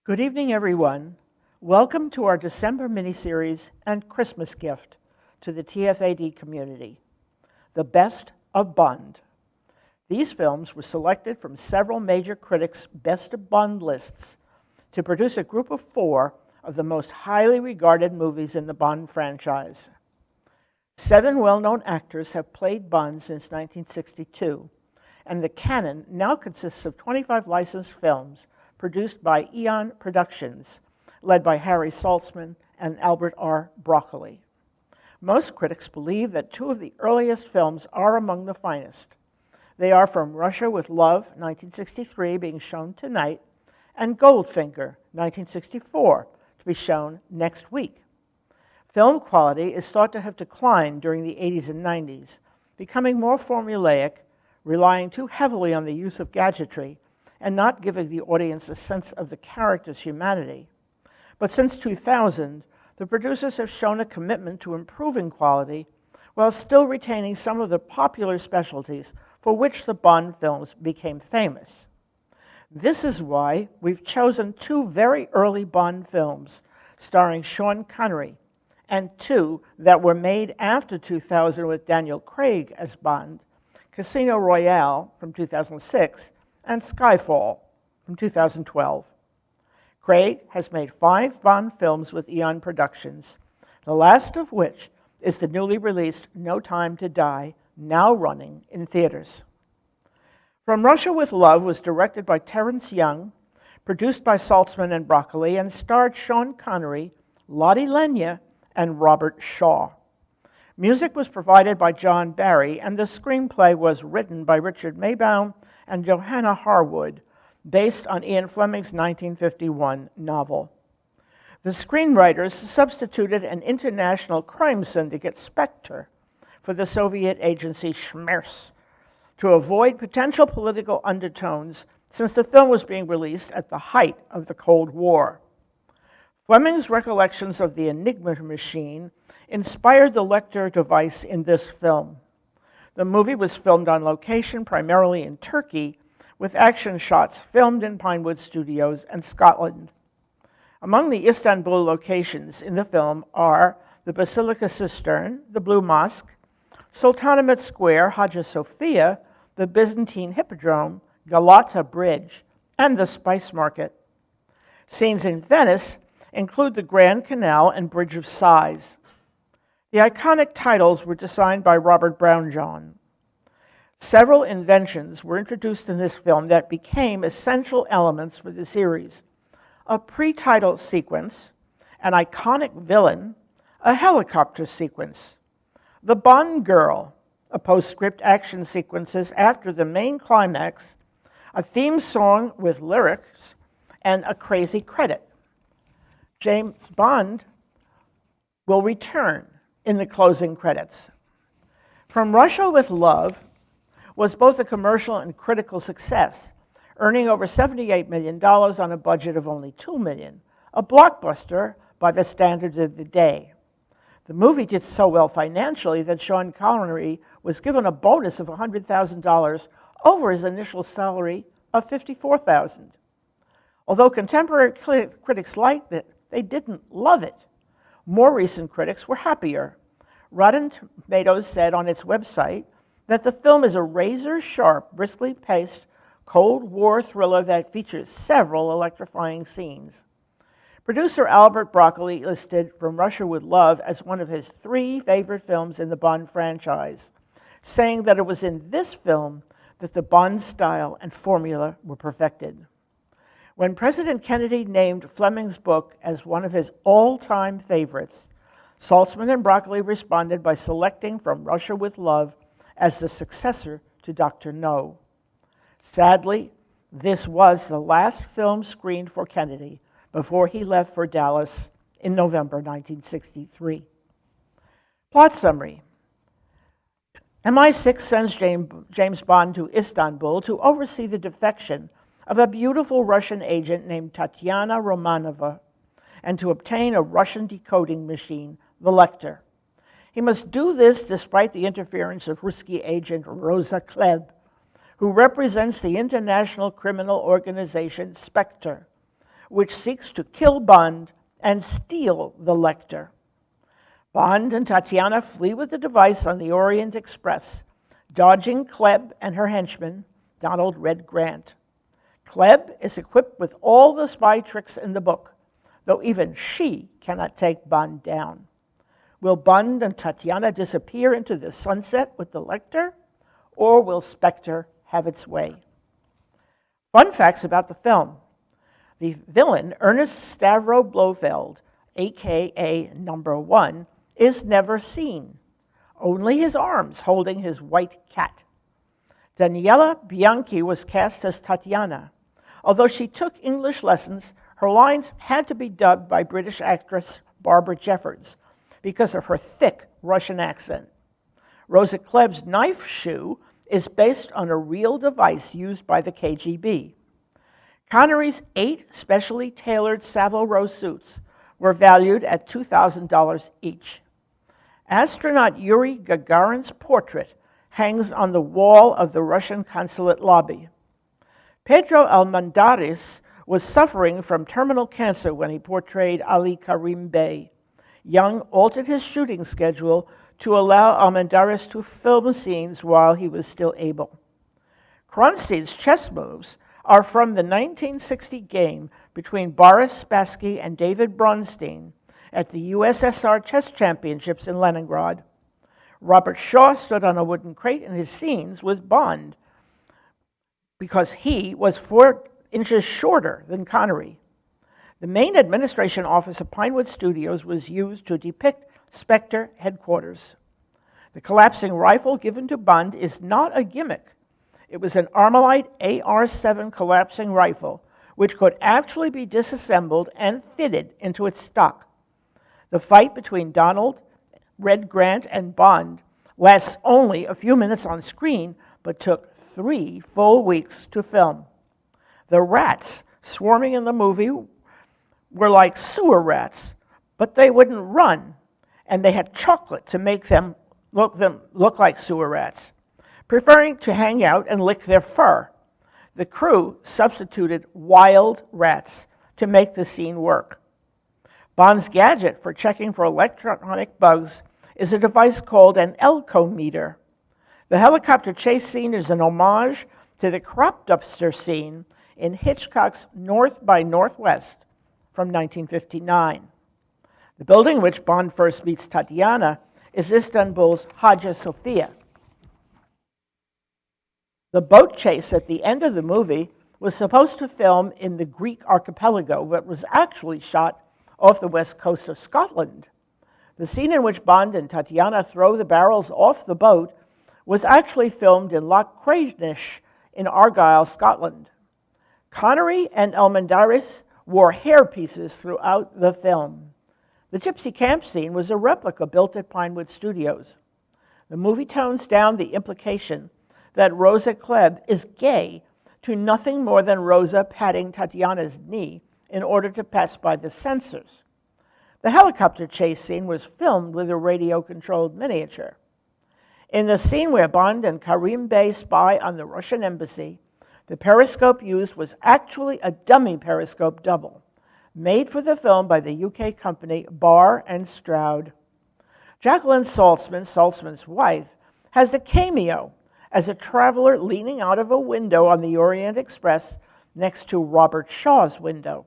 Good evening, everyone. Welcome to our December miniseries and Christmas gift to the TFAD community, The Best of Bond. These films were selected from several major critics' Best of Bond lists to produce a group of 4 of the most highly regarded movies in the Bond franchise. 7 well-known actors have played Bond since 1962, and the canon now consists of 25 licensed films produced by Eon Productions, led by Harry Saltzman and Albert R. Broccoli. Most critics believe that 2 of the earliest films are among the finest. They are From Russia with Love, 1963, being shown tonight, and Goldfinger, 1964, to be shown next week. Film quality is thought to have declined during the 80s and 90s, becoming more formulaic, relying too heavily on the use of gadgetry, and not giving the audience a sense of the character's humanity. But since 2000, the producers have shown a commitment to improving quality while still retaining some of the popular specialties for which the Bond films became famous. This is why we've chosen 2 very early Bond films starring Sean Connery, and 2 that were made after 2000 with Daniel Craig as Bond, Casino Royale from 2006, and Skyfall from 2012. Craig has made 5 Bond films with Eon Productions, the last of which is the newly released No Time to Die, now running in theaters. From Russia with Love was directed by Terence Young, produced by Saltzman and Broccoli, and starred Sean Connery, Lotte Lenya, and Robert Shaw. Music was provided by John Barry, and the screenplay was written by Richard Maybaum and Johanna Harwood, based on Ian Fleming's 1951 novel. The screenwriters substituted an international crime syndicate, Spectre, for the Soviet agency Schmerz, to avoid potential political undertones since the film was being released at the height of the Cold War. Fleming's recollections of the Enigma machine inspired the Lecter device in this film. The movie was filmed on location, primarily in Turkey, with action shots filmed in Pinewood Studios and Scotland. Among the Istanbul locations in the film are the Basilica Cistern, the Blue Mosque, Sultanahmet Square, Hagia Sophia, the Byzantine Hippodrome, Galata Bridge, and the Spice Market. Scenes in Venice include the Grand Canal and Bridge of Sighs. The iconic titles were designed by Robert Brownjohn. Several inventions were introduced in this film that became essential elements for the series: a pre-title sequence, an iconic villain, a helicopter sequence, the Bond Girl, a postscript action sequences after the main climax, a theme song with lyrics, and a crazy credit. James Bond will return in the closing credits. From Russia with Love was both a commercial and critical success, earning over $78 million on a budget of only $2 million, a blockbuster by the standards of the day. The movie did so well financially that Sean Connery was given a bonus of $100,000 over his initial salary of $54,000. Although contemporary critics liked it, they didn't love it. More recent critics were happier. Rotten Tomatoes said on its website that the film is a razor-sharp, briskly paced Cold War thriller that features several electrifying scenes. Producer Albert Broccoli listed From Russia with Love as one of his 3 favorite films in the Bond franchise, saying that it was in this film that the Bond style and formula were perfected. When President Kennedy named Fleming's book as one of his all-time favorites, Saltzman and Broccoli responded by selecting From Russia with Love as the successor to Dr. No. Sadly, this was the last film screened for Kennedy before he left for Dallas in November 1963. Plot summary. MI6 sends James Bond to Istanbul to oversee the defection of a beautiful Russian agent named Tatiana Romanova and to obtain a Russian decoding machine, the Lecter. He must do this despite the interference of risky agent Rosa Klebb, who represents the international criminal organization Spectre, which seeks to kill Bond and steal the Lecter. Bond and Tatiana flee with the device on the Orient Express, dodging Klebb and her henchman, Donald Red Grant. Klebb is equipped with all the spy tricks in the book, though even she cannot take Bond down. Will Bond and Tatiana disappear into the sunset with the Lecter, or will Spectre have its way? Fun facts about the film. The villain, Ernest Stavro Blofeld, a.k.a. Number One, is never seen, only his arms holding his white cat. Daniela Bianchi was cast as Tatiana. Although she took English lessons, her lines had to be dubbed by British actress Barbara Jeffords because of her thick Russian accent. Rosa Klebb's knife shoe is based on a real device used by the KGB. Connery's 8 specially tailored Savile Row suits were valued at $2,000 each. Astronaut Yuri Gagarin's portrait hangs on the wall of the Russian consulate lobby. Pedro Almendares was suffering from terminal cancer when he portrayed Ali Karim Bey. Young altered his shooting schedule to allow Almendares to film scenes while he was still able. Kronstein's chess moves are from the 1960 game between Boris Spassky and David Bronstein at the USSR Chess Championships in Leningrad. Robert Shaw stood on a wooden crate in his scenes with Bond because he was 4 inches shorter than Connery. The main administration office of Pinewood Studios was used to depict Spectre headquarters. The collapsing rifle given to Bond is not a gimmick. It was an Armalite AR-7 collapsing rifle, which could actually be disassembled and fitted into its stock. The fight between Donald, Red Grant, and Bond lasts only a few minutes on screen, but took 3 full weeks to film. The rats swarming in the movie were like sewer rats, but they wouldn't run, and they had chocolate to make them look like sewer rats, preferring to hang out and lick their fur. The crew substituted wild rats to make the scene work. Bond's gadget for checking for electronic bugs is a device called an Elco-meter. The helicopter chase scene is an homage to the crop duster scene in Hitchcock's North by Northwest from 1959. The building in which Bond first meets Tatiana is Istanbul's Hagia Sophia. The boat chase at the end of the movie was supposed to film in the Greek archipelago, but was actually shot off the west coast of Scotland. The scene in which Bond and Tatiana throw the barrels off the boat was actually filmed in Loch Cranish in Argyll, Scotland. Connery and Almendares wore hairpieces throughout the film. The gypsy camp scene was a replica built at Pinewood Studios. The movie tones down the implication that Rosa Klebb is gay to nothing more than Rosa patting Tatiana's knee in order to pass by the censors. The helicopter chase scene was filmed with a radio-controlled miniature. In the scene where Bond and Karim Bey spy on the Russian embassy, the periscope used was actually a dummy periscope double, made for the film by the UK company Barr and Stroud. Jacqueline Saltzman, Saltzman's wife, has a cameo as a traveler leaning out of a window on the Orient Express next to Robert Shaw's window.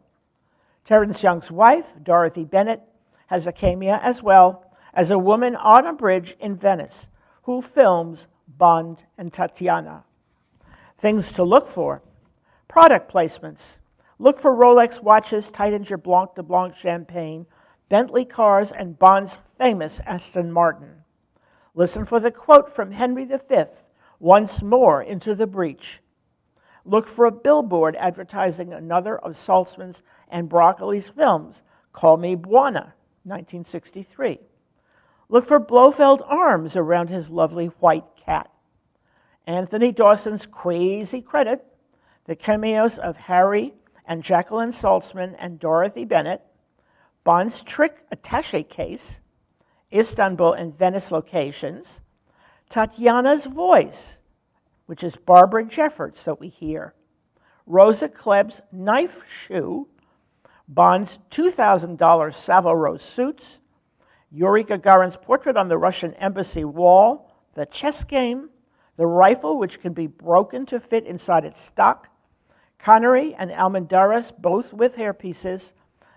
Terence Young's wife, Dorothy Bennett, has a cameo as well as a woman on a bridge in Venice who films Bond and Tatiana. Things to look for. Product placements. Look for Rolex watches, Titinger Blanc de Blanc champagne, Bentley cars, and Bond's famous Aston Martin. Listen for the quote from Henry V, "Once more into the breach." Look for a billboard advertising another of Saltzman's and Broccoli's films, Call Me Buona, 1963. Look for Blofeld arms around his lovely white cat. Anthony Dawson's crazy credit, the cameos of Harry and Jacqueline Saltzman and Dorothy Bennett, Bond's trick attaché case, Istanbul and Venice locations, Tatiana's voice, which is Barbara Jeffords that we hear, Rosa Klebb's knife shoe, Bond's $2,000 Savile Row suits, Yuri Gagarin's portrait on the Russian embassy wall, the chess game, the rifle which can be broken to fit inside its stock, Connery and Almendarez both with hairpieces,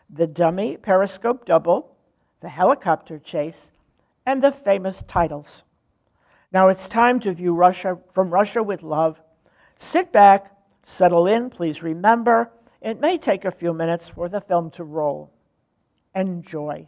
the dummy periscope double, the helicopter chase, and the famous titles. Now it's time to view Russia from Russia with love. Sit back, settle in, please remember, it may take a few minutes for the film to roll. Enjoy.